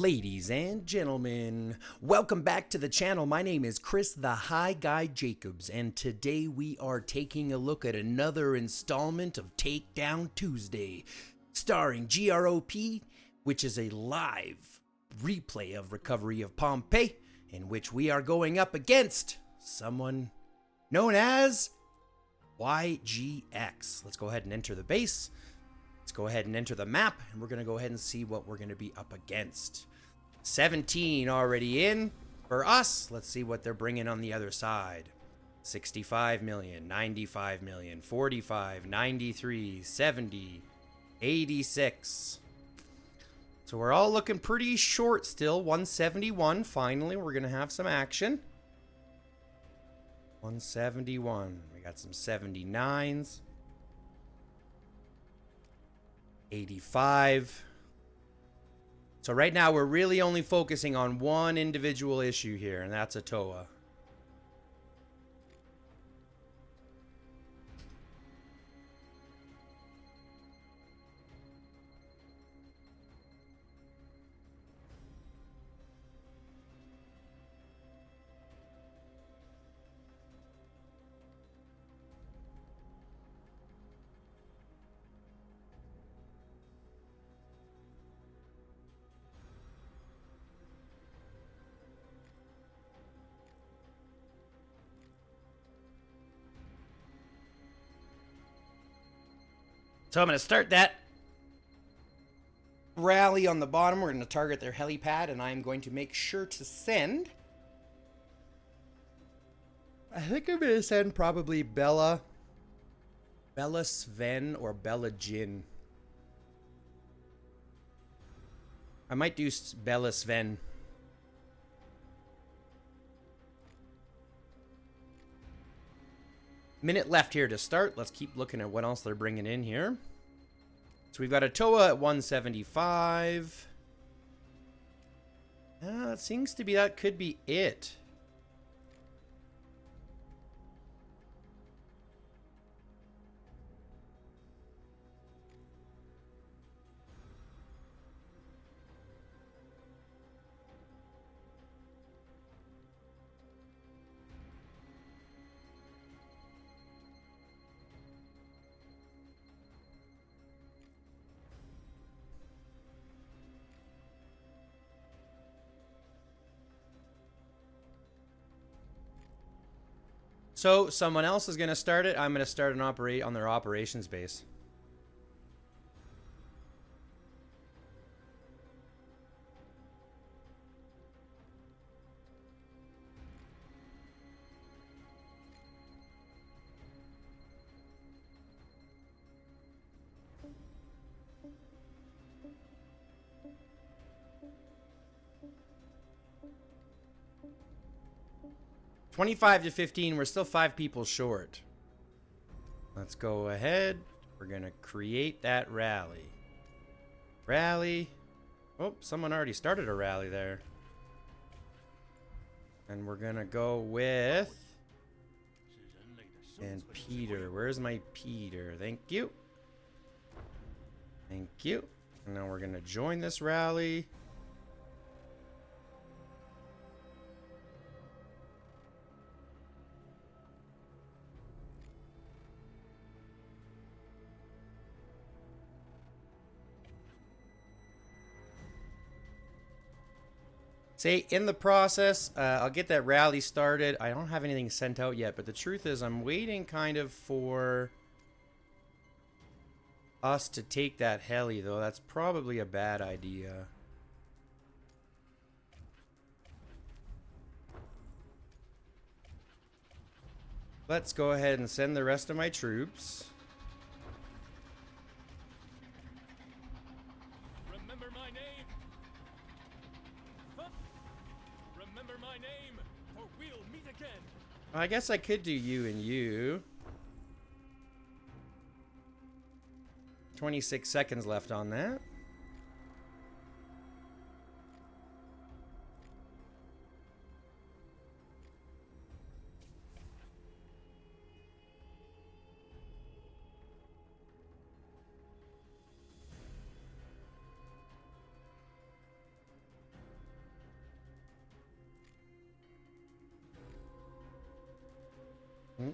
Ladies and gentlemen, welcome back to the channel. My name is Chris the High Guy Jacobs, and today we are taking a look at another installment of Takedown Tuesday, starring GrOp, which is a live replay of Recovery of Pompeii, in which we are going up against someone known as YGX. Let's go ahead and enter the base. Let's go ahead and enter the map, and we're going to go ahead and see what we're going to be up against. 17 already in for us. Let's see what they're bringing on the other side. 65 million, 95 million, 45, 93, 70, 86. So we're all looking pretty short still. 171. Finally, we're going to have some action. 171. We got some 79s. 85. So right now we're really only focusing on one individual issue here, and that's a TOA. So I'm going to start that rally on the bottom. We're going to target their helipad, and I'm going to make sure to send. I think I'm going to send probably Bella Sven or Bella Jin. I might do Bella Sven. Minute left here to start. Let's keep looking at what else they're bringing in here. So we've got a TOA at 175. It seems to be that could be it. So someone else is going to start it. I'm going to start an operate on their operations base. $25 to 15. We're still 5 people short. Let's go ahead. We're going to create that rally. Rally. Oh, someone already started a rally there. And we're going to go with... And Peter. Where's my Peter? Thank you. Thank you. And now we're going to join this rally. Say, in the process, I'll get that rally started. I don't have anything sent out yet, but the truth is I'm waiting kind of for us to take that heli, though. That's probably a bad idea. Let's go ahead and send the rest of my troops. Remember my name. Remember my name, or we'll meet again. I guess I could do you and you. 26 seconds left on that.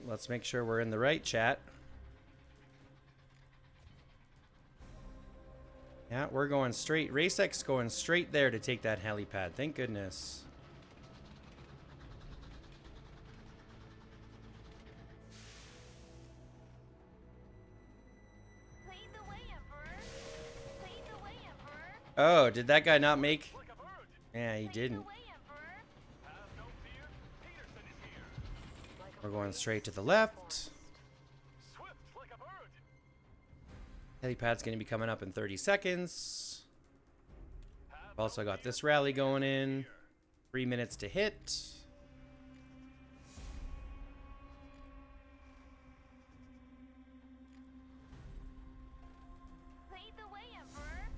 Let's make sure we're in the right chat. Yeah, we're going straight. RaceX going straight there to take that helipad. Thank goodness. Lead the way, Emperor. Lead the way, Emperor. Oh, did that guy not make? Like a bird. Yeah, he Lead the didn't. way, Emperor. Have no fear. Peterson is here. We're going straight to the left. Swift like a bird. Helipad's going to be coming up in 30 seconds. Also got this rally going in. 3 minutes to hit. Lead the way, Emperor.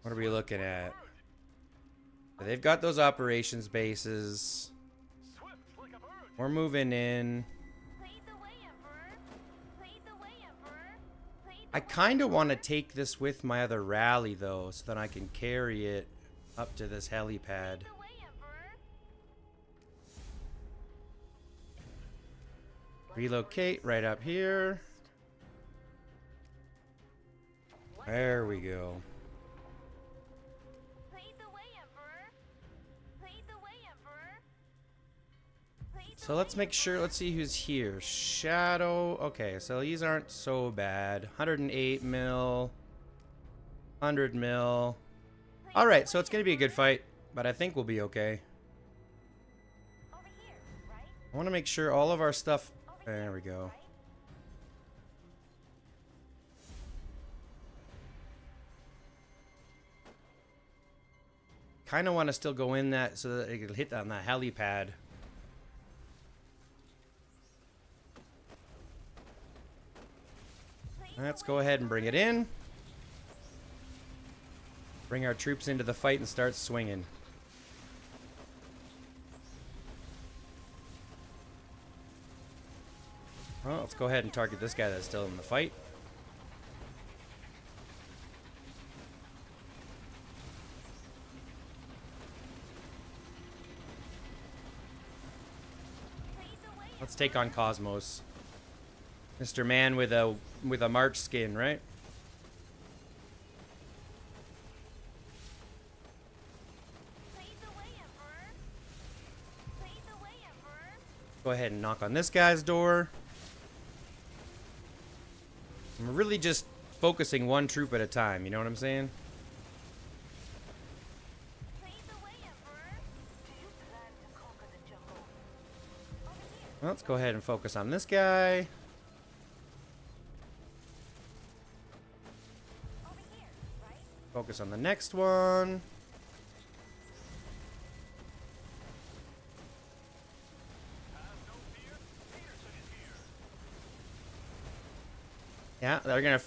What are we looking at? They've got those operations bases. Swift like a bird. We're moving in. Lead the way, Emperor. Lead the way, Emperor. Lead I kind of want to take this with my other rally, though, so that I can carry it up to this helipad. the way, Emperor. Relocate right up here. There we go. Lead the way, Emperor. Lead the way, Emperor. Lead the So let's make sure, let's see who's here. Shadow, okay, so these aren't so bad. 108 mil, 100 mil. Alright, so it's going to be a good fight, but I think we'll be okay. over here, right? I want to make sure all of our stuff, there we go. Right? Kind of want to still go in that so that it can hit on that helipad. Let's go ahead and bring it in. Bring our troops into the fight and start swinging. Well, let's go ahead and target this guy that's still in the fight. Let's take on Cosmos. Mr. Man with a March skin, right? Lead the way, Emperor. Lead the way, Emperor. Go ahead and knock on this guy's door. I'm really just focusing one troop at a time, you know what I'm saying? Lead the way, Emperor. Do you plan to conquer the jungle? Over here. Well, let's go ahead and focus on this guy. Over here, right? Focus on the next one. Yeah, they're gonna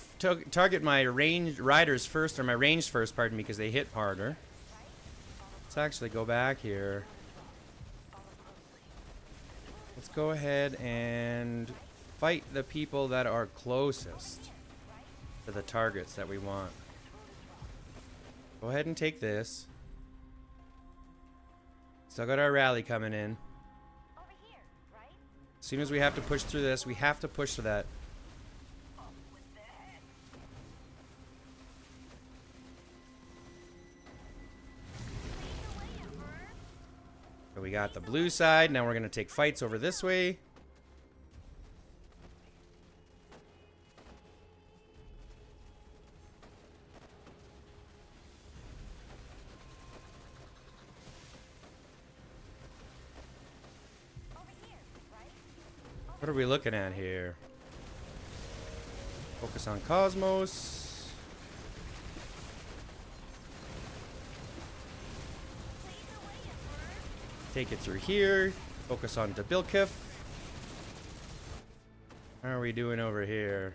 target my ranged riders first, or my ranged first, pardon me, because they hit harder. Let's actually go back here. Let's go ahead and fight the people that are closest to the targets that we want. Go ahead and take this. Still got our rally coming in. Over here, right? As soon as we have to push through this, we have to push to that. So we got the blue side. Now we're going to take fights over this way. Over here, right? What are we looking at here? Focus on Cosmos. Lead the way, Emperor. Take it through here. Focus on Debilkif. How are we doing over here?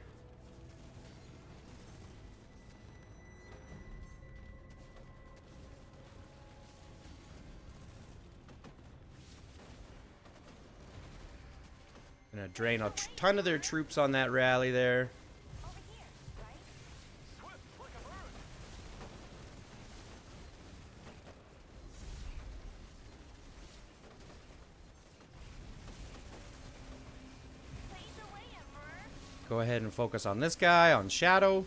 Gonna drain a ton of their troops on that rally there. Over here, right? Swift like a bird. Go ahead and focus on this guy, on Shadow.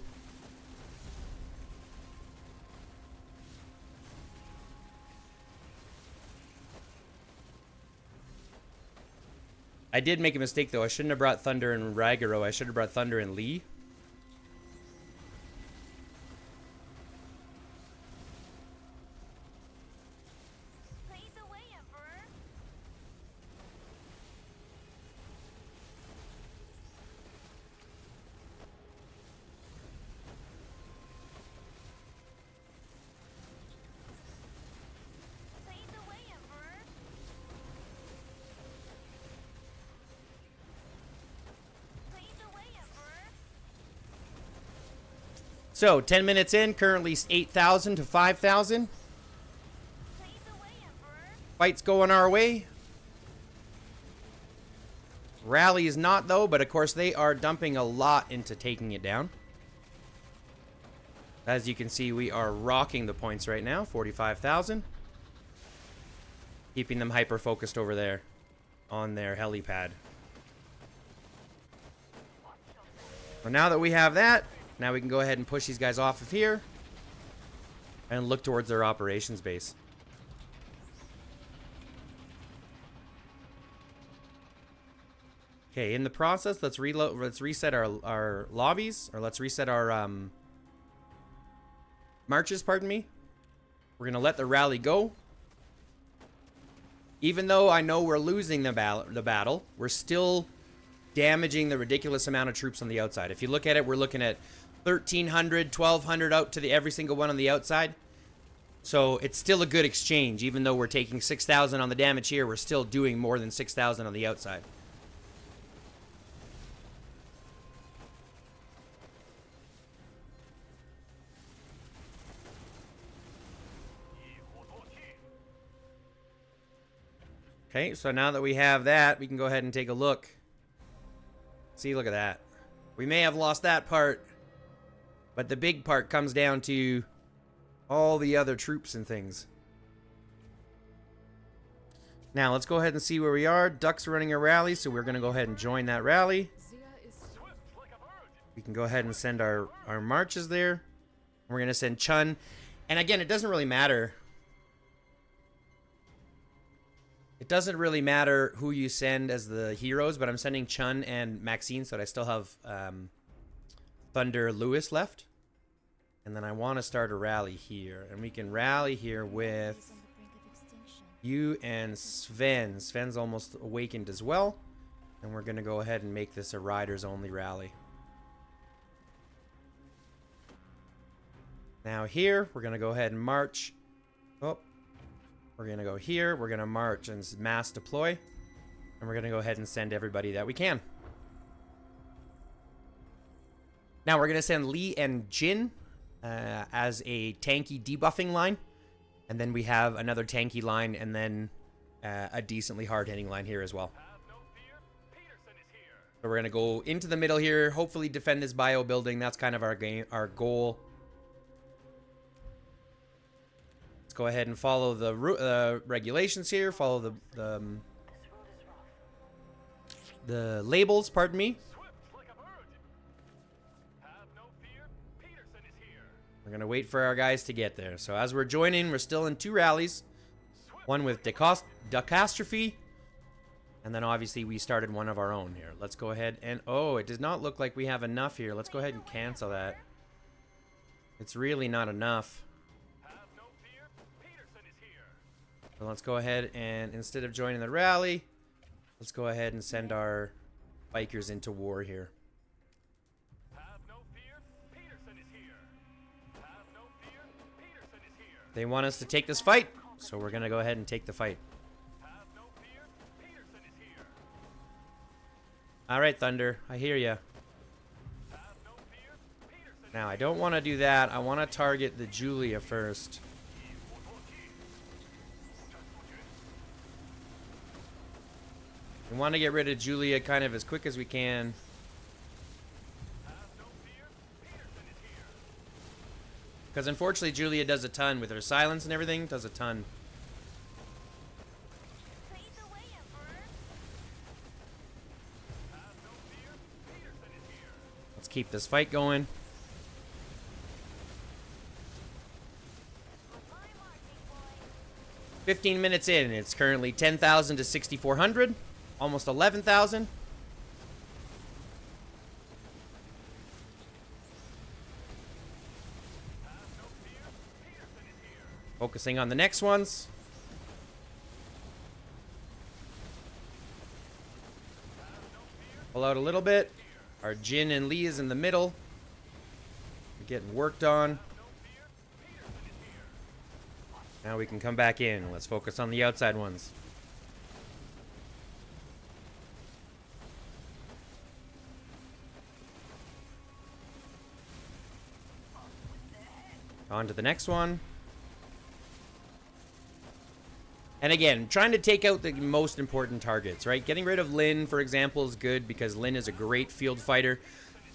I did make a mistake, though. I shouldn't have brought Thunder and Ragaro. I should have brought Thunder and Lee. Lead the way, Emperor. Lead the way, Emperor. Lead the way, Emperor. So, 10 minutes in, currently 8,000 to 5,000. Lead the way, Emperor. Fight's going our way. Rally is not, though, but of course they are dumping a lot into taking it down. As you can see, we are rocking the points right now, 45,000. Keeping them hyper-focused over there on their helipad. So now that we have that, now we can go ahead and push these guys off of here and look towards their operations base. Okay, in the process, let's reload. Let's reset our lobbies, or let's reset our marches. Pardon me. We're gonna let the rally go. Even though I know we're losing the battle, we're still damaging the ridiculous amount of troops on the outside. If you look at it, we're looking at 1,300, 1,200 out to every single one on the outside. So it's still a good exchange, even though we're taking 6,000 on the damage here. We're still doing more than 6,000 on the outside. Okay, so now that we have that, we can go ahead and take a look. See, look at that. We may have lost that part, but the big part comes down to all the other troops and things. Now, let's go ahead and see where we are. Duck's running a rally, so we're going to go ahead and join that rally. We can go ahead and send our marches there. We're going to send Chun. And again, it doesn't really matter. It doesn't really matter who you send as the heroes, but I'm sending Chun and Maxine so that I still have Thunder Lewis left. And then I want to start a rally here. And we can rally here with you and Sven. Sven's almost awakened as well. And we're going to go ahead and make this a riders only rally. Now here, we're going to go ahead and march. Oh. We're going to go here. We're going to march and mass deploy. And we're going to go ahead and send everybody that we can. Now we're going to send Lee and Jin as a tanky debuffing line. And then we have another tanky line and then a decently hard-hitting line here as well. So we're going to go into the middle here. Hopefully defend this bio building. That's kind of our goal. Go ahead and follow the regulations here. Follow the labels. Pardon me. We're gonna wait for our guys to get there. So as we're joining, we're still in 2 rallies. One with Duckastrophe, and then obviously we started one of our own here. Let's go ahead and it does not look like we have enough here. Let's go ahead and cancel that. It's really not enough. So let's go ahead and instead of joining the rally, let's go ahead and send our bikers into war here. They want us to take this fight, so we're going to go ahead and take the fight. All right, Thunder, I hear ya. Now, I don't want to do that. I want to target the Julia first. We want to get rid of Julia kind of as quick as we can. Because unfortunately Julia does a ton with her silence and everything, does a ton. Lead the way, Emperor. keep this fight going. On my mark, big boy. 15 minutes in, it's currently 10,000 to 6,400, almost 11,000. Focusing on the next ones. Pull out a little bit. Our Jin and Lee is in the middle. We're getting worked on. Now we can come back in. Let's focus on the outside ones. On to the next one. And again, trying to take out the most important targets, right? Getting rid of Lin, for example, is good because Lin is a great field fighter,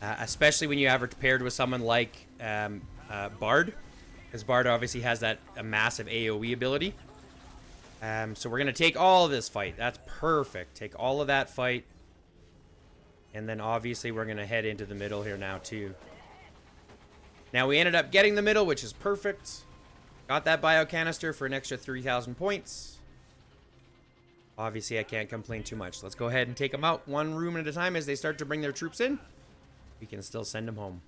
especially when you have her paired with someone like Bard, because Bard obviously has a massive AoE ability. So we're going to take all of this fight. That's perfect. Take all of that fight. And then obviously we're going to head into the middle here now too. Now we ended up getting the middle, which is perfect. Got that bio canister for an extra 3,000 points. Obviously, I can't complain too much. Let's go ahead and take them out one room at a time as they start to bring their troops in. We can still send them home.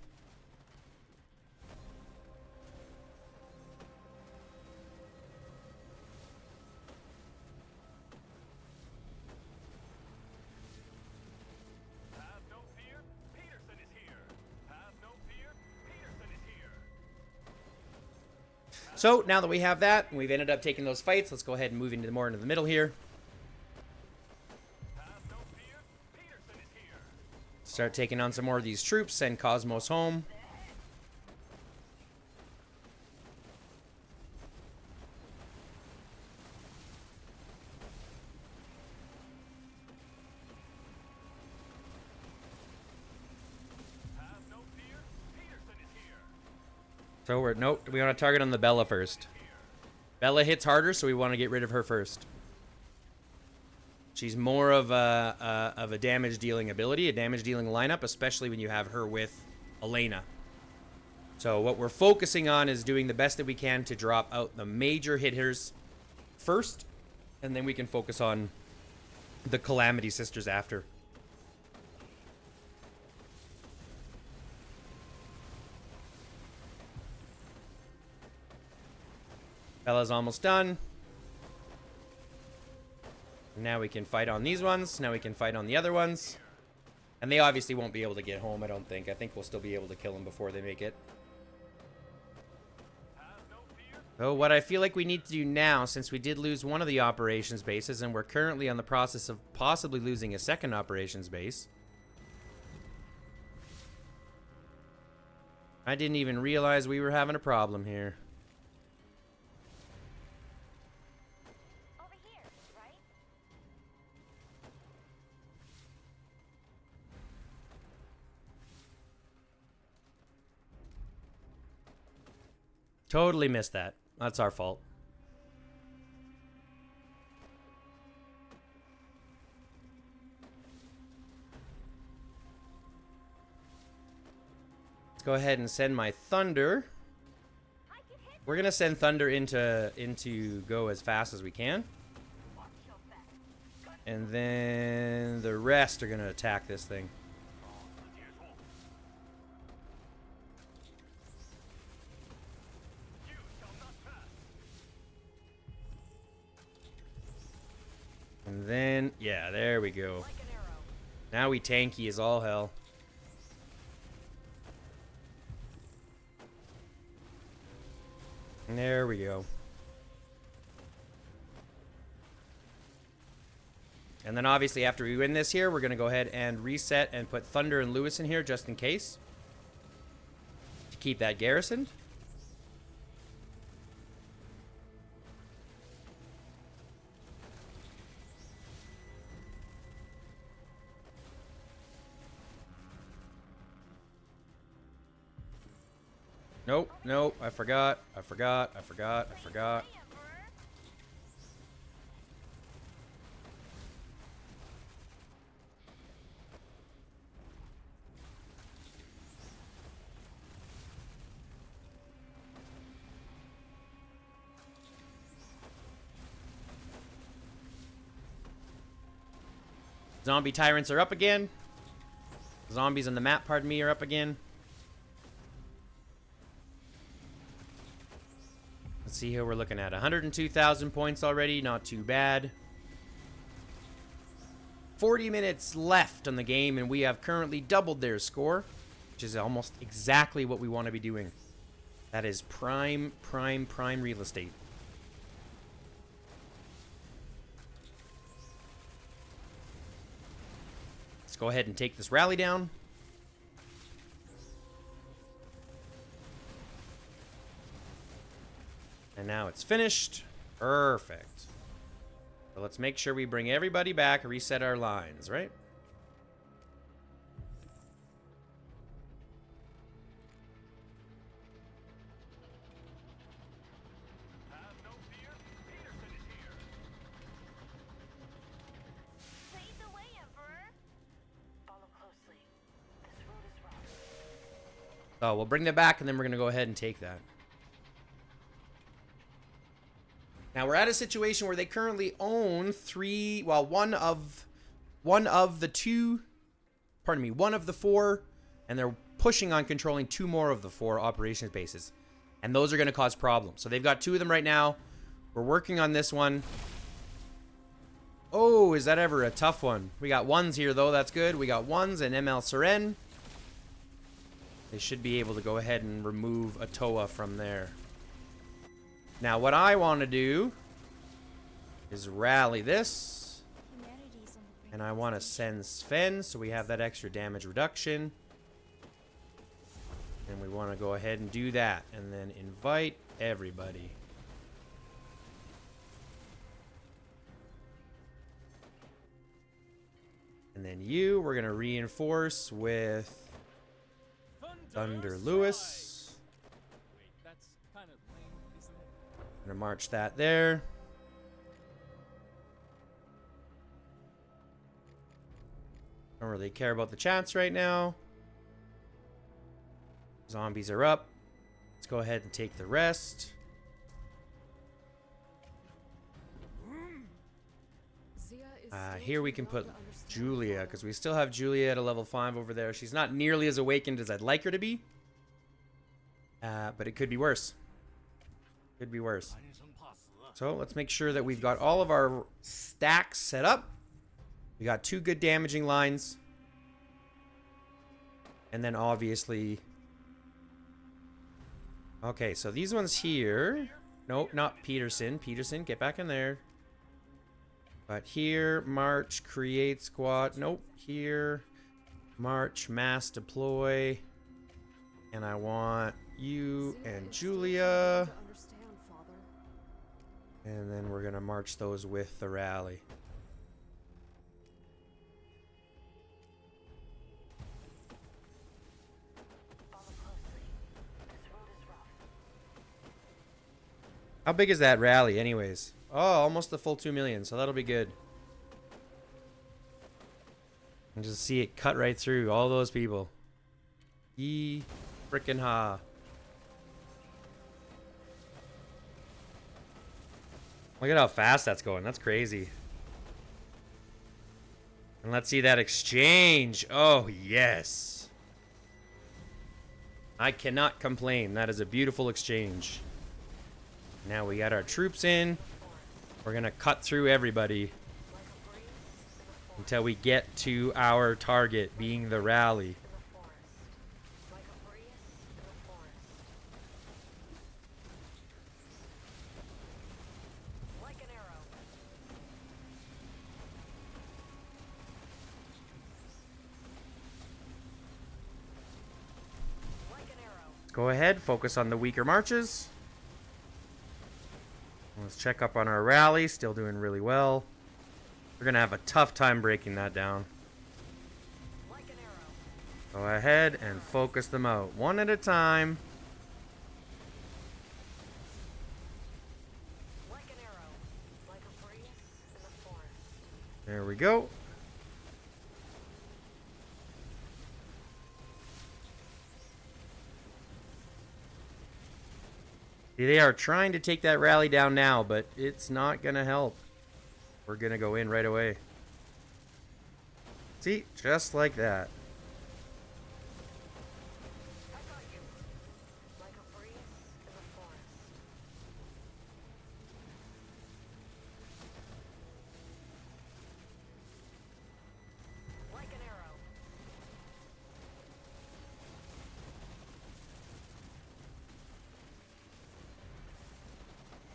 Have no fear, Peterson is here. Have no fear, Peterson is here. So now that we have that, and we've ended up taking those fights, let's go ahead and move into more into the middle here. Have no fear, Peterson is here. Start taking on some more of these troops, send Cosmos home. Have no fear, Peterson is here. So we're, nope, we want to target on the Bella first. Bella hits harder, so we want to get rid of her first. She's more of a damage dealing ability, a damage dealing lineup, especially when you have her with Elena. So what we're focusing on is doing the best that we can to drop out the major hitters first, and then we can focus on the Calamity Sisters after. Bella's almost done. Now we can fight on these ones. Now we can fight on the other ones. And they obviously won't be able to get home, I don't think. I think we'll still be able to kill them before they make it. So what I feel like we need to do now, since we did lose one of the operations bases, and we're currently on the process of possibly losing a second operations base. I didn't even realize we were having a problem here. Over here, right? Totally missed that. That's our fault. Let's go ahead and send my Thunder. I can hit. We're gonna send Thunder into go as fast as we can. Watch your back. And then the rest are gonna attack this thing. You shall not pass. And then, yeah, there we go. Like an arrow. Now we tanky as all hell. And there we go. And then obviously after we win this here, we're going to go ahead and reset and put Thunder and Lewis in here just in case. To keep that garrisoned. Nope, nope, I forgot. Away, Emperor. Zombie tyrants are up again. Zombies on the map, pardon me, are up again. Let's see who we're looking at. 102,000 points already. Not too bad. 40 minutes left on the game, and we have currently doubled their score, which is almost exactly what we want to be doing. That is prime real estate. Let's go ahead and take this rally down. And now it's finished. Perfect. So let's make sure we bring everybody back and reset our lines, right? Have no fear. Peterson is here. Save the way, Emperor. Follow closely. This road is rough. So we'll bring them back, and then we're going to go ahead and take that. Now we're at a situation where they currently own one of the four, and they're pushing on controlling 2 more of the 4 operations bases. And those are going to cause problems. So they've got 2 of them right now. We're working on this one. Oh, is that ever a tough one? We got 1s here, though. That's good. We got 1s and ML Seren. They should be able to go ahead and remove a Toa from there. Now, what I want to do is rally this. And I want to send Sven, so we have that extra damage reduction. And we want to go ahead and do that. And then invite everybody. And then we're going to reinforce with Thunder Lewis. Wait, that's kind of lame, isn't it? Gonna march that there. Don't really care about the chats right now. Zombies are up. Let's go ahead and take the rest. Here we can put Julia, because we still have Julia at a level 5 over there. She's not nearly as awakened as I'd like her to be. But it could be worse. Could be worse. So let's make sure that we've got all of our stacks set up. We got 2 good damaging lines. And then obviously... Okay, so these ones here... Nope, not Peterson. Peterson, get back in there. But here, march, create squad. Nope, here, march, mass deploy. And I want you and Julia. And then we're going to march those with the rally. How big is that rally anyways? Oh, almost the full 2 million, so that'll be good. And just see it cut right through all those people. Yee frickin' ha. Look at how fast that's going. That's crazy. And let's see that exchange. Oh, yes. I cannot complain. That is a beautiful exchange. Now we got our troops in. We're going to cut through everybody until we get to our target, being the rally. Go ahead, focus on the weaker marches. Let's check up on our rally, still doing really well. We're gonna have a tough time breaking that down. Go ahead and focus them out, one at a time. There we go. They are trying to take that rally down now, but it's not going to help. We're going to go in right away. See? Just like that. I got you. Like a breeze in the forest. Like an arrow.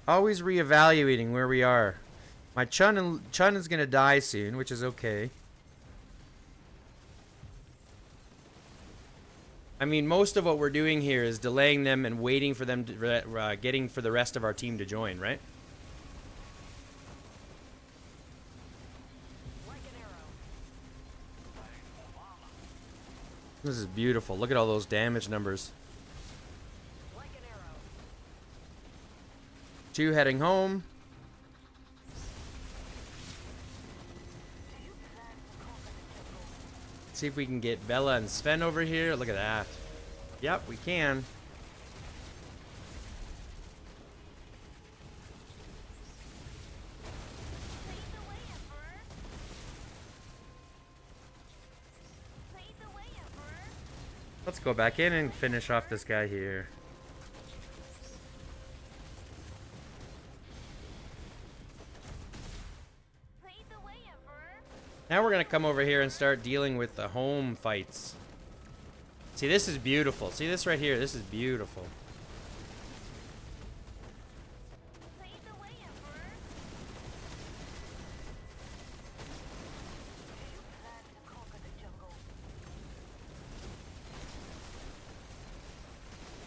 Always reevaluating where we are. My Chun is gonna die soon, which is okay. I mean, most of what we're doing here is delaying them and waiting for them to getting for the rest of our team to join, right? Like an arrow. This is beautiful. Look at all those damage numbers. Like an arrow. 2 heading home. Do you plan to conquer the jungle? See if we can get Bella and Sven over here. Look at that. Yep, we can. Lead the way, Emperor. Lead the way, Emperor. Let's go back in and finish off this guy here. Lead the way, Emperor. Now we're going to come over here and start dealing with the home fights. See, this is beautiful. See this right here? This is beautiful. Lead the way, Emperor. Do you plan to conquer the jungle?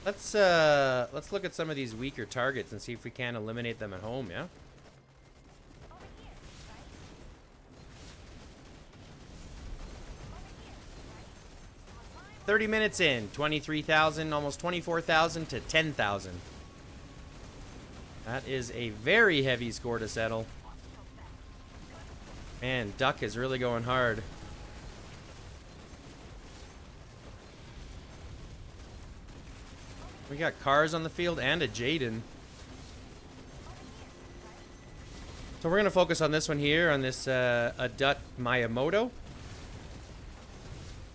Let's look at some of these weaker targets and see if we can eliminate them at home, yeah? Over here, right? Over here, right? On my 30 minutes in, 23,000, almost 24,000 to 10,000. That is a very heavy score to settle. Man, Duck is really going hard. We got cars on the field and a Jaden. So we're going to focus on this one here, on this Adut Miyamoto.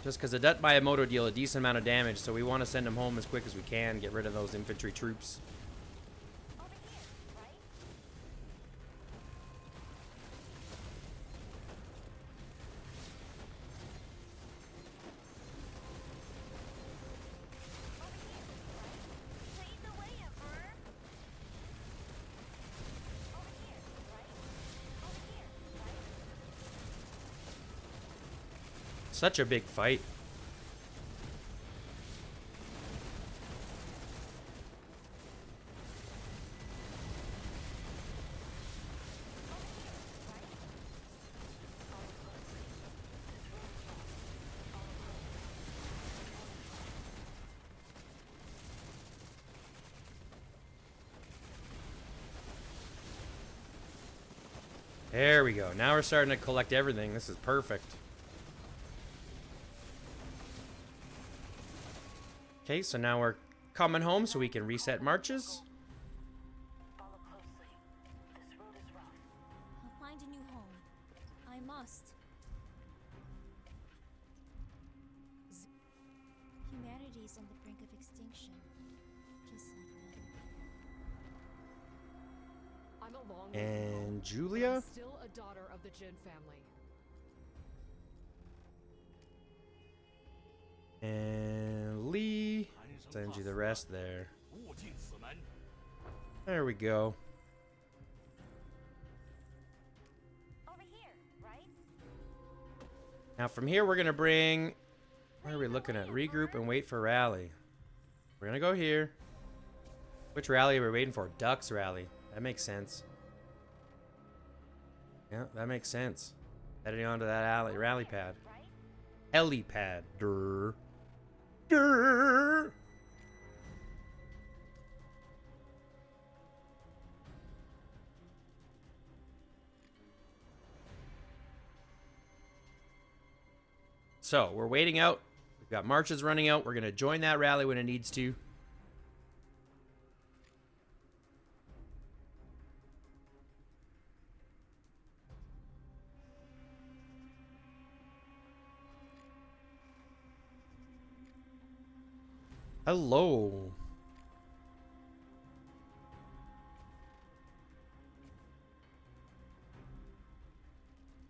Just because Adut Miyamoto deal a decent amount of damage, so we want to send him home as quick as we can, get rid of those infantry troops. over here, right? Over here, right? Lead the way, Emperor. Over here, right? Over here, right? Such a big fight. Over here, right? Follow closely. This road is rough. Follow closely. There we go. Now we're starting to collect everything. This is perfect. Okay, so now we're coming home so we can reset marches. Follow closely. This road is rough. I'll find a new home. I must. Humanity's on the brink of extinction. Just like that. I'm a long way from home, And but Julia? I'm still a daughter of the Jin family. And Lee. Send you the rest there. There we go. Over here, right? Now from here we're going to bring... Where are we looking at? Regroup and wait for rally. We're going to go here. Which rally are we waiting for? Ducks rally. That makes sense. Yeah, that makes sense. Heading on to that rally pad. Right? Helipad. Durr. Durr. So, we're waiting out. We've got marches running out. We're going to join that rally when it needs to. Hello.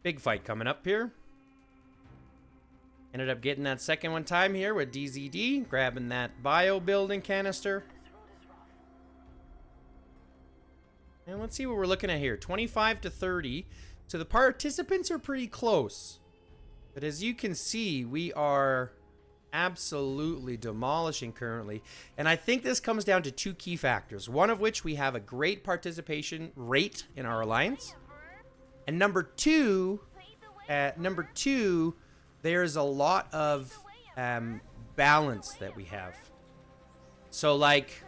Big fight coming up here. Ended up getting that second one time here with DZD, grabbing that bio building canister. And let's see what we're looking at here. 25 to 30. So the participants are pretty close. But as you can see, we are absolutely demolishing currently. And I think this comes down to two key factors. One of which, we have a great participation rate in our alliance. And number two, there's a lot of balance that we have. So like,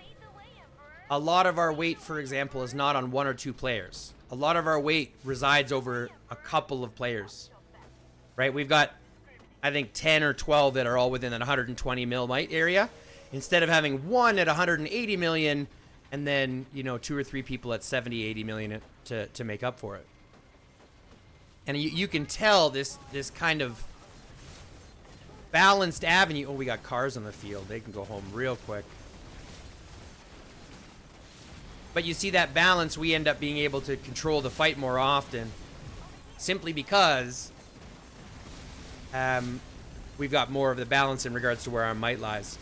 a lot of our weight, for example, is not on one or two players. A lot of our weight resides over a couple of players, right? We've got, I think, 10 or 12 that are all within that 120 mil might area, instead of having one at 180 million and then, you know, 2 or 3 people at 70, 80 million to make up for it. And you can tell this kind of balanced avenue. Oh, we got cars on the field. They can go home real quick. But you see that balance, we end up being able to control the fight more often. Simply because we've got more of the balance in regards to where our might lies.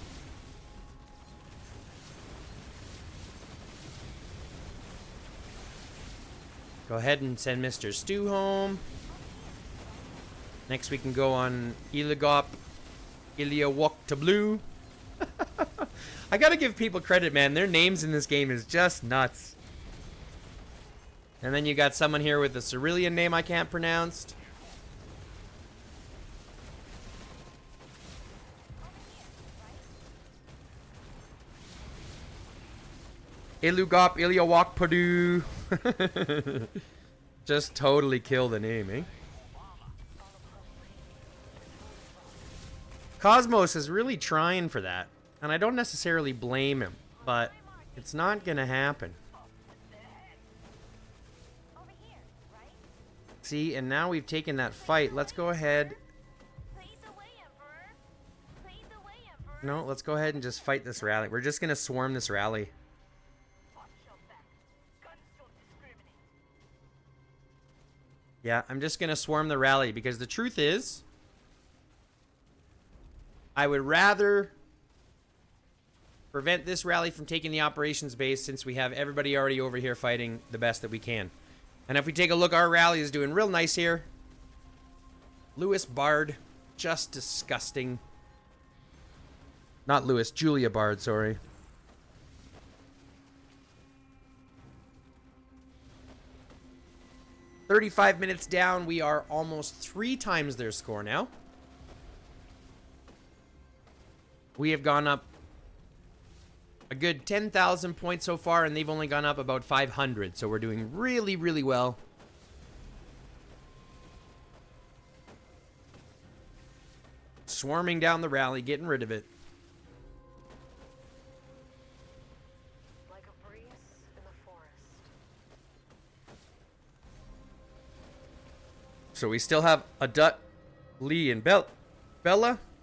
Go ahead and send Mr. Stu home. Next we can go on Iligop, Iliawok to Blue. I gotta give people credit, man. Their names in this game is just nuts. And then you got someone here with a Cerulean name I can't pronounce. Ilugop, Iliawok Padu. Just totally kill the name, eh? Cosmos is really trying for that. And I don't necessarily blame him, but it's not gonna happen. See, and now we've taken that fight. Let's go ahead. No, let's go ahead and just fight this rally. We're just gonna swarm this rally. Yeah, I'm just gonna swarm the rally because the truth is, I would rather prevent this rally from taking the operations base since we have everybody already over here fighting the best that we can. And if we take a look, our rally is doing real nice here. Lewis Bard, just disgusting. Not Lewis, Julia Bard, sorry. "35 minutes down, we are almost 3 times their score now. We have gone up a good 10,000 points so far, and they've only gone up about 500, so we're doing really, really well. Swarming down the rally, getting rid of it. Like a breeze in the forest. So we still have Adut, Lee, and Bella.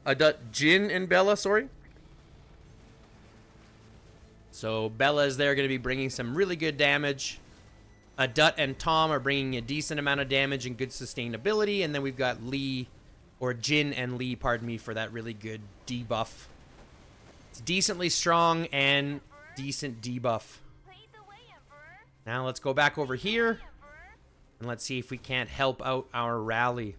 Adut, Jin, and Bella, sorry. So Bella is there, going to be bringing some really good damage. Adut and Tom are bringing a decent amount of damage and good sustainability. And then we've got Lee, or Jin and Lee, pardon me, for that really good debuff. It's decently strong and decent debuff. Now let's go back over here. And let's see if we can't help out our rally.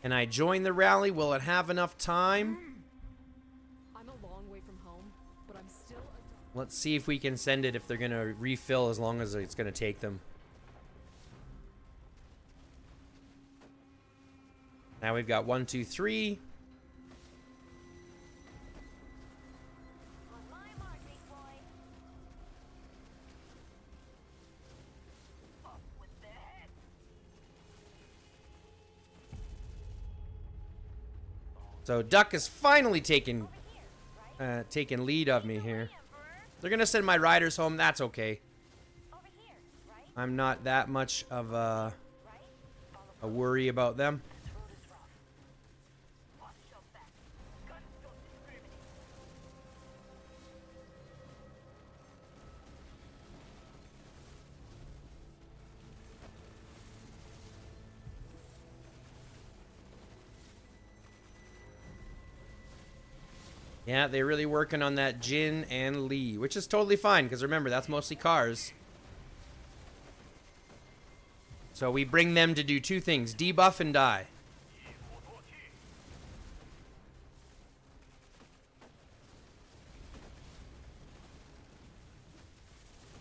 Can I join the rally? Will it have enough time? I'm a long way from home, but I'm still a... Let's see if we can send it if they're going to refill as long as it's going to take them. Now we've got 1, 2, 3. So Duck is finally taking lead of me here. They're gonna send my riders home. That's okay. I'm not that much of a worry about them. Yeah, they're really working on that Jin and Lee, which is totally fine, because remember, that's mostly cars. So we bring them to do two things, debuff and die.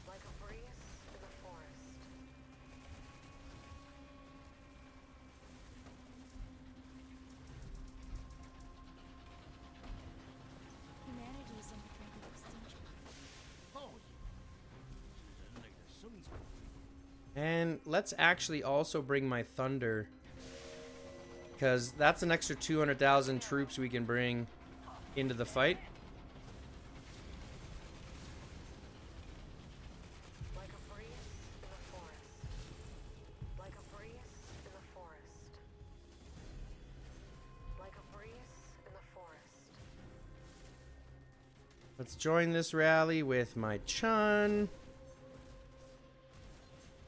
Like a breeze in the forest. Humanity is on the brink of extinction. And let's actually also bring my Thunder, because that's an extra 200,000 troops we can bring into the fight. Like a breeze in the forest. Like a breeze in the forest. Like a breeze in the forest. Let's join this rally with my Chun.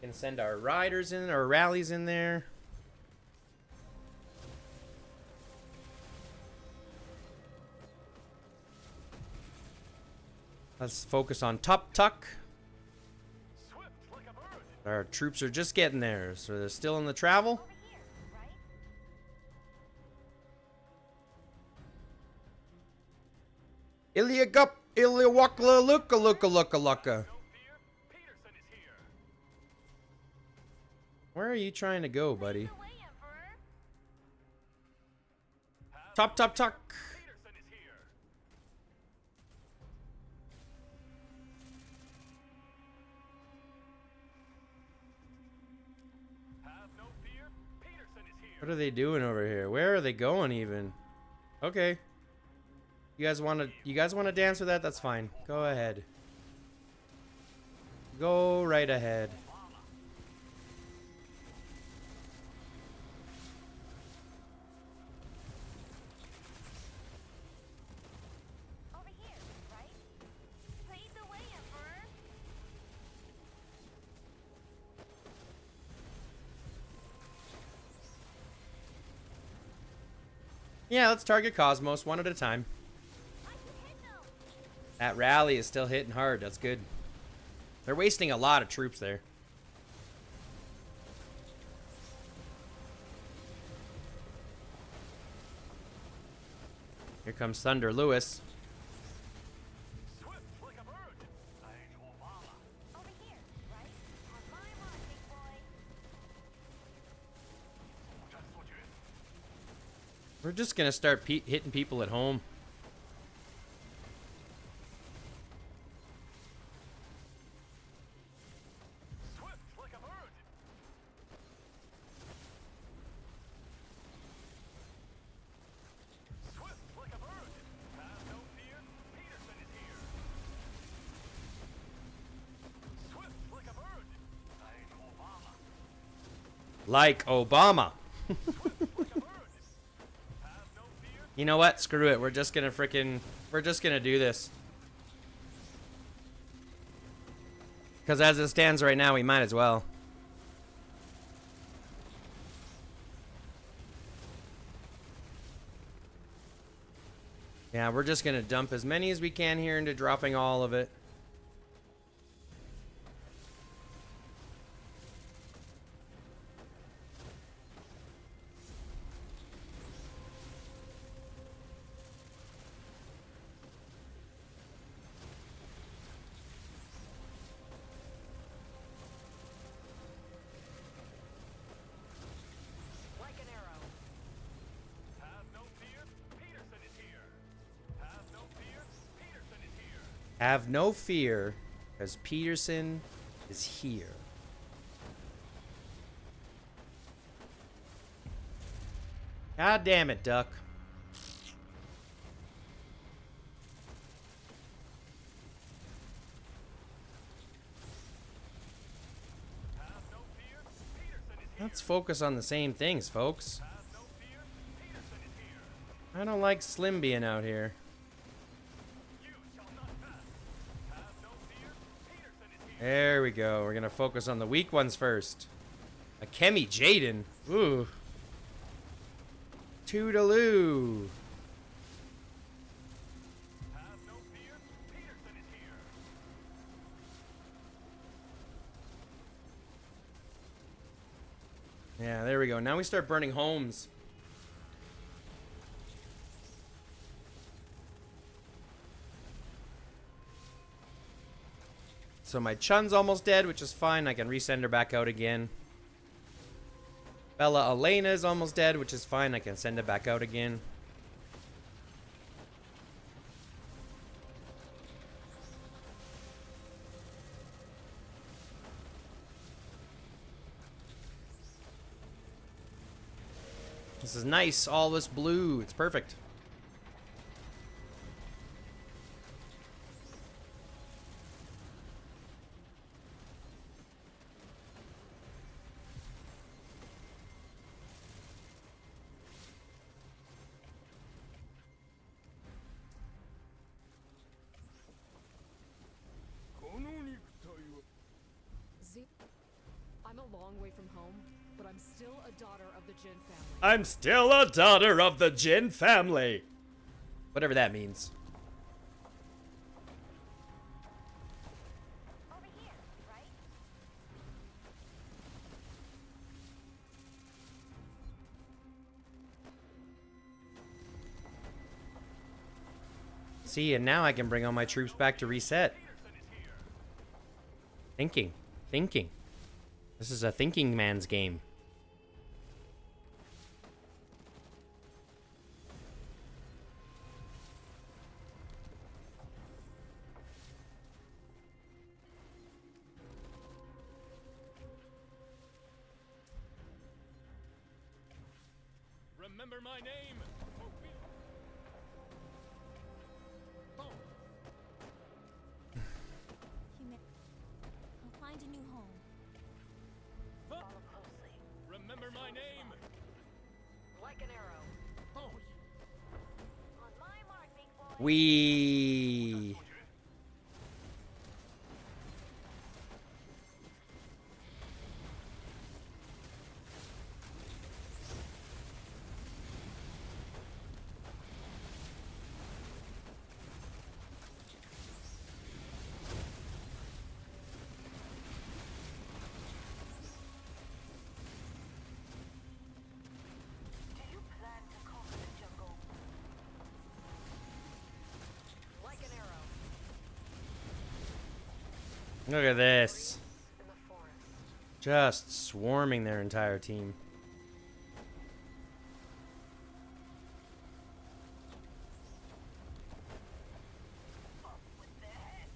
Can send our riders in, our rallies in there. Let's focus on Top Tuck. Swift like a bird. Our troops are just getting there, so they're still in the travel. Over here, right? Ilya Wakla Luka Luka Luka Luka. No fear. Peterson is here. Where are you trying to go, buddy? Away, Emperor. Top Tuck. Peterson is here. Have no fear. Peterson is here. What are they doing over here? Where are they going even? Okay. You guys want to dance with that? That's fine. Go ahead. Go right ahead. Over here, right? Lead the way, Emperor. Yeah, let's target Cosmos one at a time. I can hit them. That rally is still hitting hard. That's good. They're wasting a lot of troops there. Here comes Thunder Lewis. Swift like a bird. Over here, right? On my mark, big boy. We're just gonna start hitting people at home. Swift like a bird. Swift like a bird. Have no fear. Peterson is here. Swift like a bird. Like Obama. Swift like a bird. Have no fear. You know what? Screw it. We're just gonna do this. Because as it stands right now, we might as well. Yeah, we're just gonna dump as many as we can here into dropping all of it. Like an arrow. Have no fear. Peterson is here. Have no fear. Peterson is here. Have no fear, because Peterson is here. God damn it, Duck. Have no fear. Peterson is here. Let's focus on the same things, folks. Have no fear. Peterson is here. I don't like Slim being out here. You shall not pass. Have no fear. Peterson is here. There we go. We're gonna focus on the weak ones first. A Kemi Jaden. Ooh. Toodaloo. Yeah, there we go. Now we start burning homes. So my Chun's almost dead, which is fine. I can resend her back out again. Bella Elena is almost dead, which is fine. I can send it back out again. This is nice. All this blue. It's perfect. Z, I'm a long way from home, but I'm still a daughter of the Jin family. I'm still a daughter of the Jin family. Whatever that means. Over here, right? See, and now I can bring all my troops back to reset. Thinking. Thinking. This is a thinking man's game. Remember my name. I'll find a new home. Follow closely. Remember my name. Like an arrow. On my mark, big boy. We. Do you plan to conquer the jungle? Like an arrow. Look at this. In the forest. Just swarming their entire team. With the head.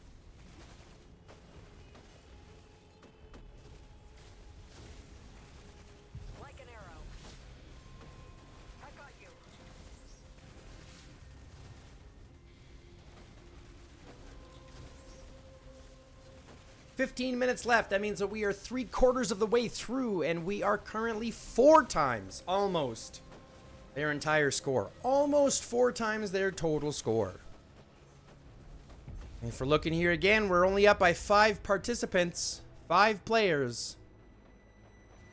Like an arrow. I got you. 15 minutes left. That means that we are 3/4 of the way through, and we are currently 4 times, almost, their entire score. Almost 4 times their total score. And if we're looking here again, we're only up by 5 participants, 5 players.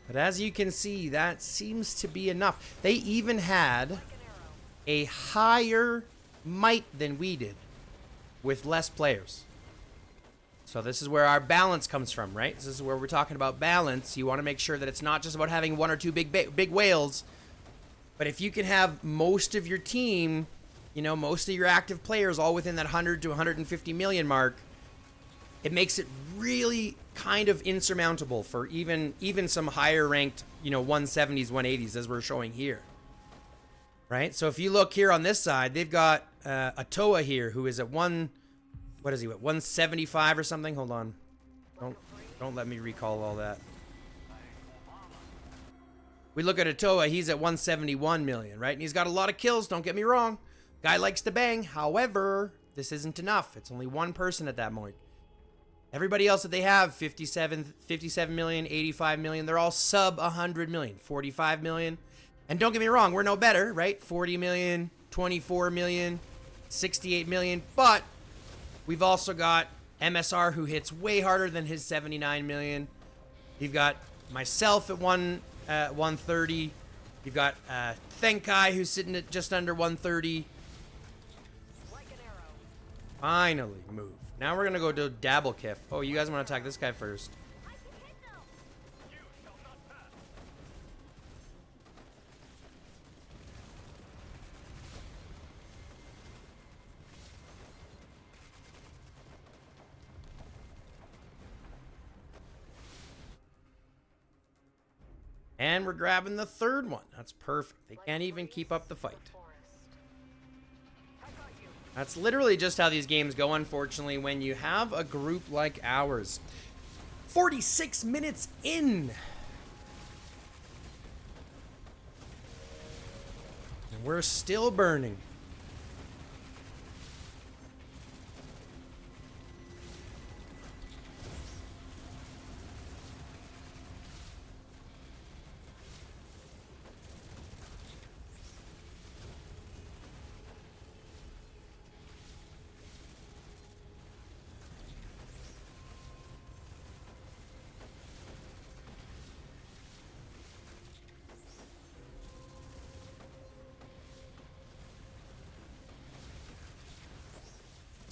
But as you can see, that seems to be enough. They even had a higher might than we did, with less players. So this is where our balance comes from, right? This is where we're talking about balance. You want to make sure that it's not just about having 1 or 2 big whales, but if you can have most of your team, you know, most of your active players all within that 100 to 150 million mark, it makes it really kind of insurmountable for even some higher ranked, you know, 170s, 180s, as we're showing here. Right? So if you look here on this side, they've got a Toa here who is at what is he, what, 175 or something? Hold on. Don't let me recall all that. We look at Atoa, he's at 171 million, right? And he's got a lot of kills, don't get me wrong. Guy likes to bang. However, this isn't enough. It's only one person at that point. Everybody else that they have, 57 million, 85 million, they're all sub 100 million, 45 million. And don't get me wrong, we're no better, right? 40 million, 24 million, 68 million. But we've also got MSR, who hits way harder than his 79 million. You've got myself at 130. You've got Thenkai, who's sitting at just under 130. Like an arrow. Finally move. Now we're going to go to Dabble Kiff. Oh, you guys want to attack this guy first. I can hit them. You shall not pass. And we're grabbing the third one. That's perfect. They can't even keep up the fight. That's literally just how these games go, unfortunately, when you have a group like ours. 46 minutes in. And we're still burning.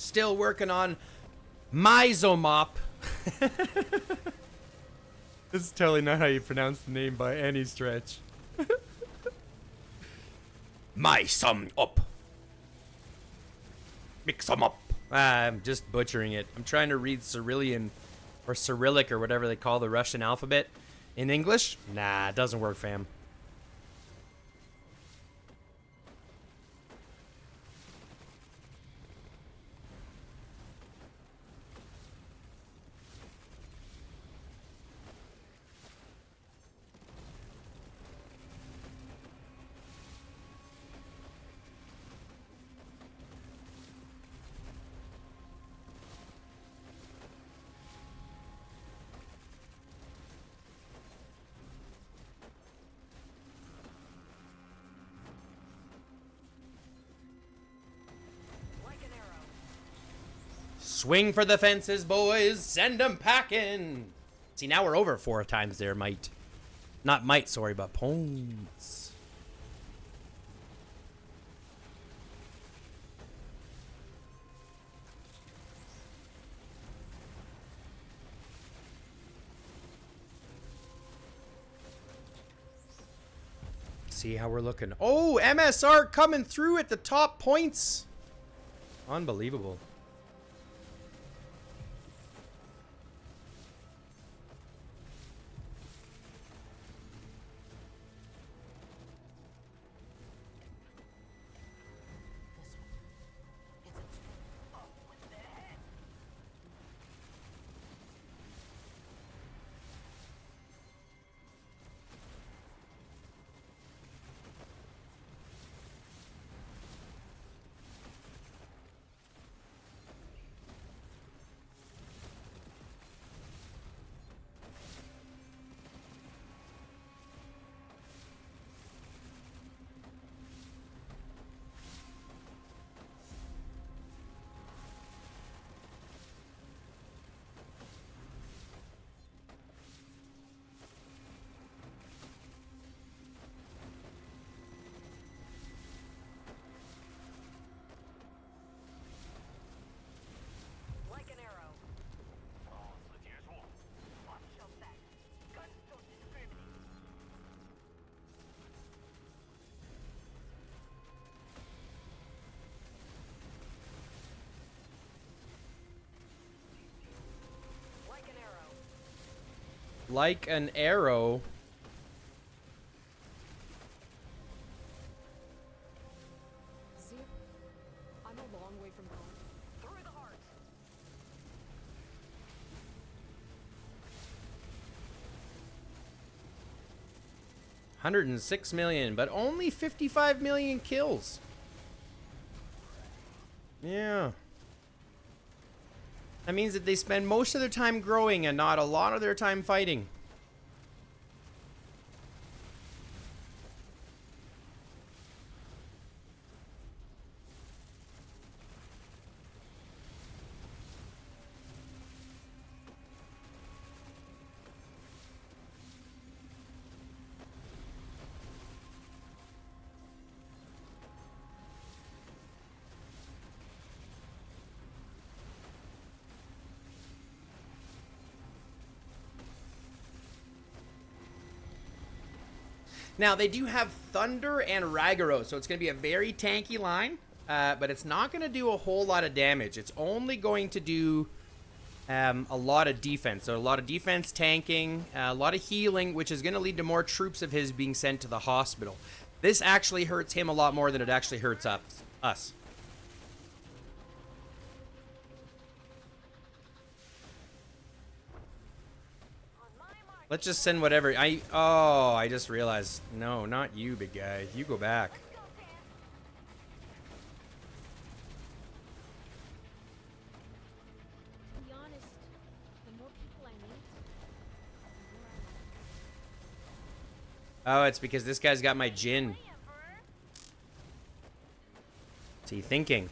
Still working on Myzomop. This is totally not how you pronounce the name by any stretch. Myzomop. Mix 'em up. I'm just butchering it. I'm trying to read Cyrillian or Cyrillic or whatever they call the Russian alphabet in English. Nah, it doesn't work, fam. Swing for the fences, boys. Send them packing. See, now we're over 4 times there, might. Not might, sorry, but points. See how we're looking. Oh, MSR coming through at the top points. Unbelievable. Like an arrow. See? I'm a long way from home. Through the heart. 106 million, but only 55 million kills. Yeah. That means that they spend most of their time growing and not a lot of their time fighting. Now, they do have Thunder and Ragaro, so it's going to be a very tanky line, but it's not going to do a whole lot of damage. It's only going to do a lot of defense. So a lot of defense, tanking, a lot of healing, which is going to lead to more troops of his being sent to the hospital. This actually hurts him a lot more than it actually hurts us. Let's just send whatever. I just realized. No, not you, big guy. You go back. To be honest, the more people I meet, the more I like. Oh, it's because this guy's got my Jin. What's he thinking?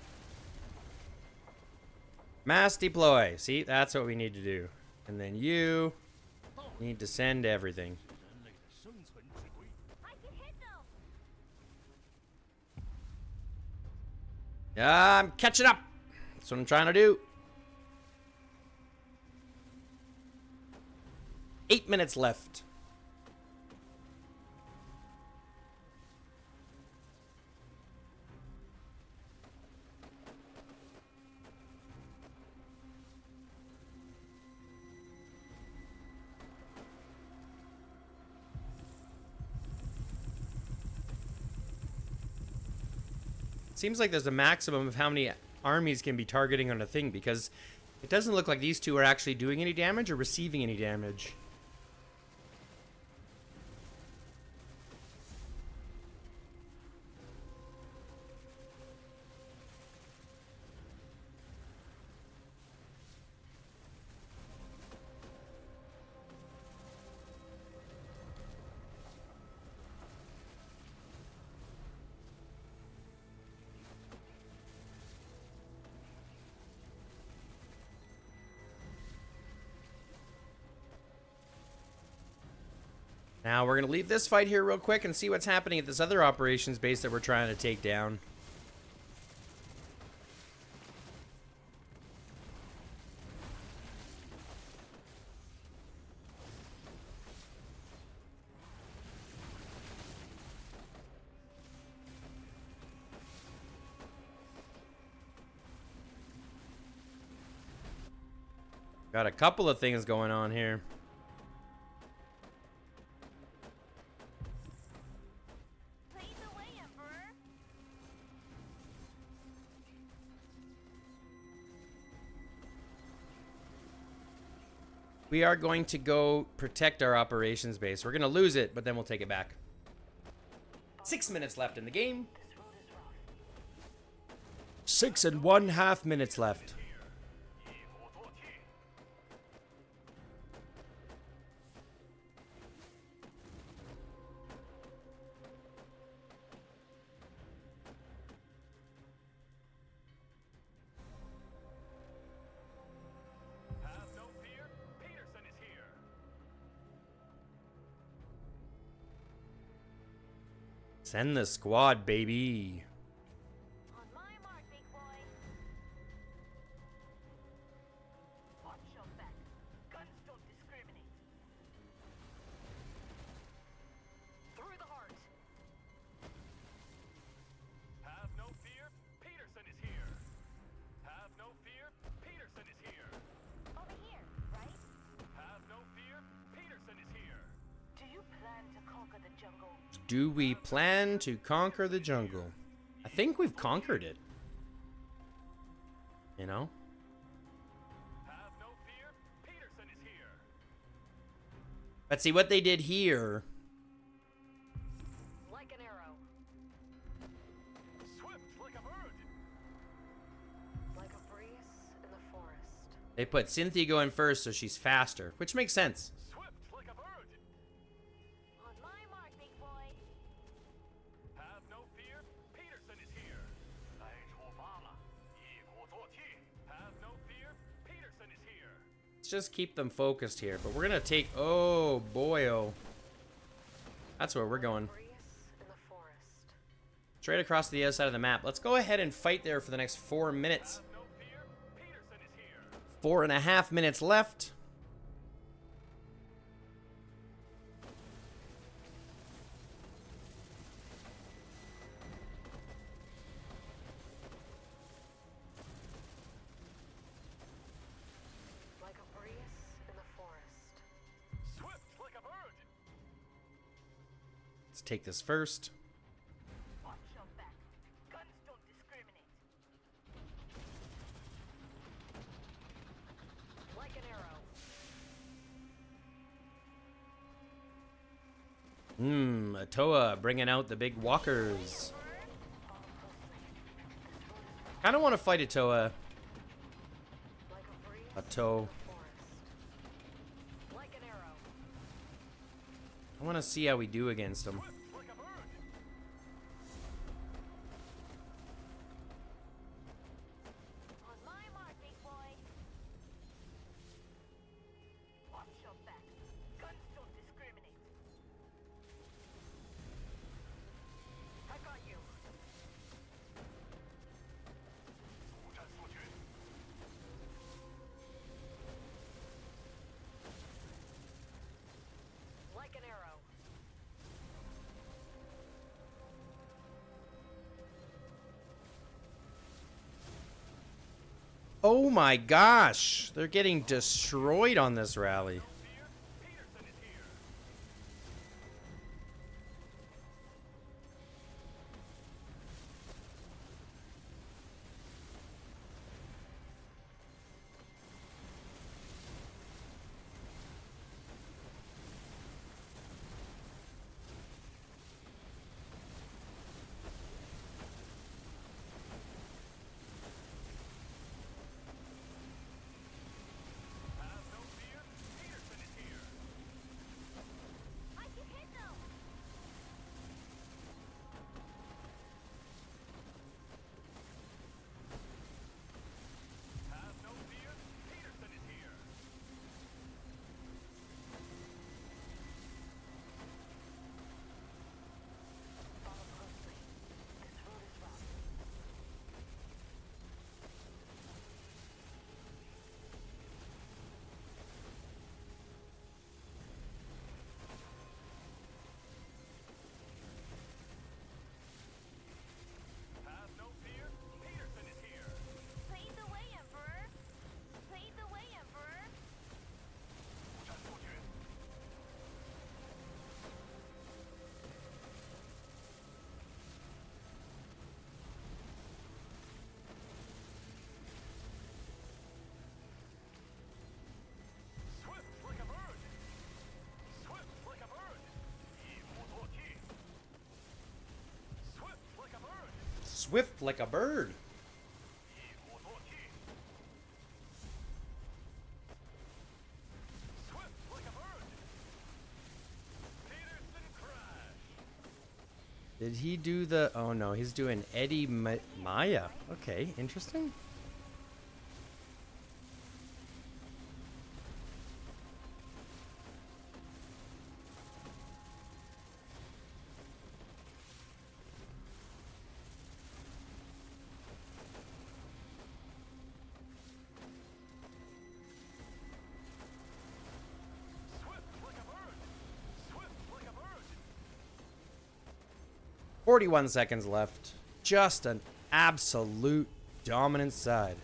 Mass deploy. See, that's what we need to do. And then you need to send everything. I can hit them. Yeah, I'm catching up. That's what I'm trying to do. 8 minutes left. Seems like there's a maximum of how many armies can be targeting on a thing, because it doesn't look like these two are actually doing any damage or receiving any damage. Now we're going to leave this fight here real quick and see what's happening at this other operations base that we're trying to take down. Got a couple of things going on here. Lead the way, Emperor. We are going to go protect our operations base. We're going to lose it, but then we'll take it back. 6 minutes left in the game. 6.5 minutes left. Have no fear. Peterson is here. Send the squad, baby. On my mark, big boy. Watch your back. Guns don't discriminate. Through the heart. Have no fear. Peterson is here. Have no fear. Peterson is here. Over here, right? Have no fear. Peterson is here. Do you plan to conquer the jungle? Do we plan to conquer the jungle? I think we've conquered it. You know? Have no fear. Peterson is here. Let's see what they did here. Like an arrow. Swift like a bird. Like a breeze in the forest. They put Cynthia going first so she's faster, which makes sense. Swift like a bird. On my mark, big boy. Have no fear. Peterson is here. 该出发了，一鼓作气。Have no fear. Peterson is here. Let's just keep them focused here, but we're gonna take, oh boy, oh. That's where we're going. Breeze in the forest. Straight across the other side of the map. Let's go ahead and fight there for the next 4 minutes. Have no fear. Peterson is here. 4.5 minutes left. Like Let's take this first. Watch your back. Guns don't discriminate. Like an arrow. Atoa bringing out the big walkers. I don't want to fight Atoa. Like a breeze Ato. in the forest. Like an arrow. I want to see how we do against him. Like a bird. On my mark, big boy. Watch your back. Guns don't discriminate. I got you. 速战速决。 Like an arrow. Oh my gosh. They're getting destroyed on this rally. Fear, Peterson is here. Have no fear, Peterson is here. I can hit them. Have no fear, Peterson is here. Follow closely. This road is rough. Have no fear, Peterson is here. Lead the way, Emperor. Lead the way, Emperor. 速战速决。 Swift like a bird. Swift like a bird. 一鼓作气。Swift like a bird. Swift like a bird. 一鼓作气。Swift like a bird. Peterson crash. Did he do the... Oh no, he's doing Eddie Maya. Okay, interesting. Swift like a bird. Swift like a bird. 41 seconds left. Just an absolute dominant side.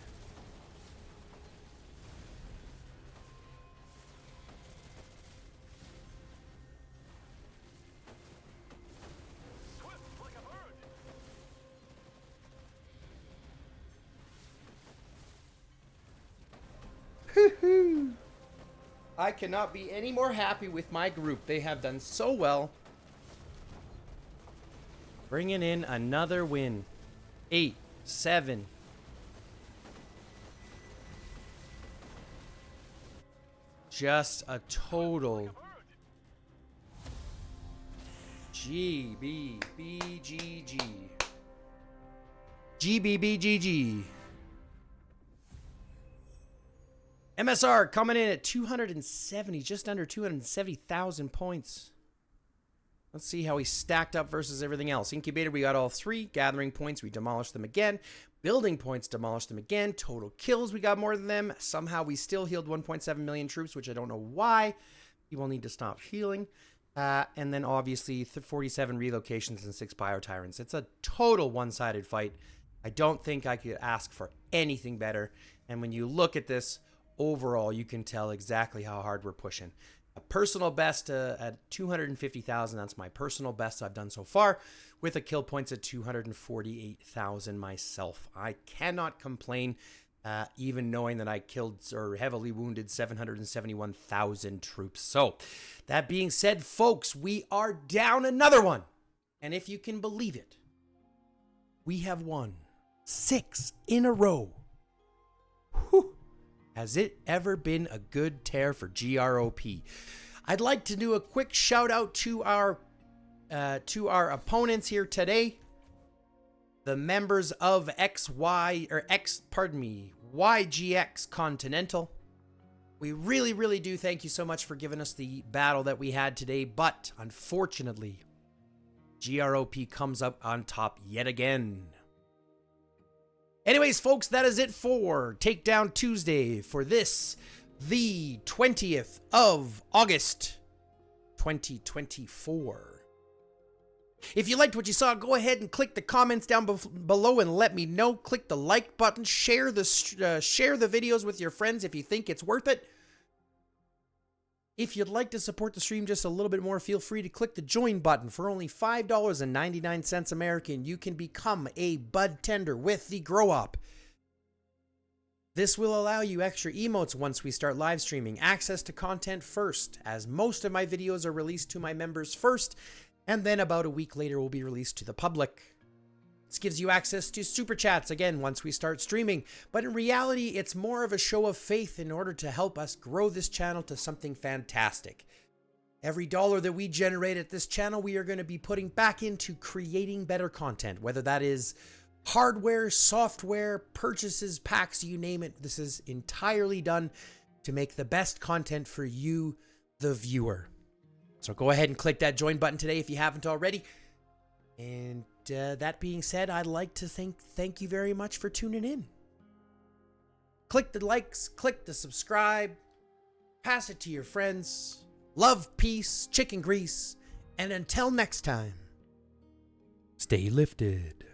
Swift like a bird. I cannot be any more happy with my group. They have done so well. Bringing in another win. 8, 7. Just a total GBBGG. GBBGG. MSR coming in at 270, just under 270,000 points. Let's see how he stacked up versus everything else. Incubator, we got all 3. Gathering points, we demolished them again. Building points, demolished them again. Total kills, we got more than them. Somehow we still healed 1.7 million troops, which I don't know why. People need to stop healing. And then obviously 47 relocations and 6 Bio-Tyrants. It's a total one-sided fight. I don't think I could ask for anything better. And when you look at this, overall, you can tell exactly how hard we're pushing. a personal best at 250,000. That's my personal best I've done so far, with a kill points at 248,000 myself. I cannot complain, even knowing that I killed or heavily wounded 771,000 troops. So that being said, folks, we are down another one. And if you can believe it, we have won 6 in a row. Whew. Has it ever been a good tear for GrOp? I'd like to do a quick shout out to our opponents here today. The members of YGX Continental. We really do thank you so much for giving us the battle that we had today, but unfortunately, GrOp comes up on top yet again. Anyways, folks, that is it for Takedown Tuesday for this, the 20th of August, 2024. If you liked what you saw, go ahead and click the comments down below and let me know. Click the like button. Share the videos with your friends if you think it's worth it. If you'd like to support the stream just a little bit more, feel free to click the join button. For only $5.99 American, you can become a bud tender with the GrOp. This will allow you extra emotes once we start live streaming, access to content first, as most of my videos are released to my members first, and then about a week later will be released to the public. This gives you access to super chats again once we start streaming, but in reality, it's more of a show of faith in order to help us grow this channel to something fantastic. Every dollar that we generate at this channel, we are going to be putting back into creating better content, whether that is hardware, software, purchases, packs, you name it. This is entirely done to make the best content for you, the viewer. So go ahead and click that join button today if you haven't already. And that being said, I'd like to thank you very much for tuning in. Click the likes, click the subscribe, pass it to your friends. Love, peace, chicken grease, and until next time, stay lifted.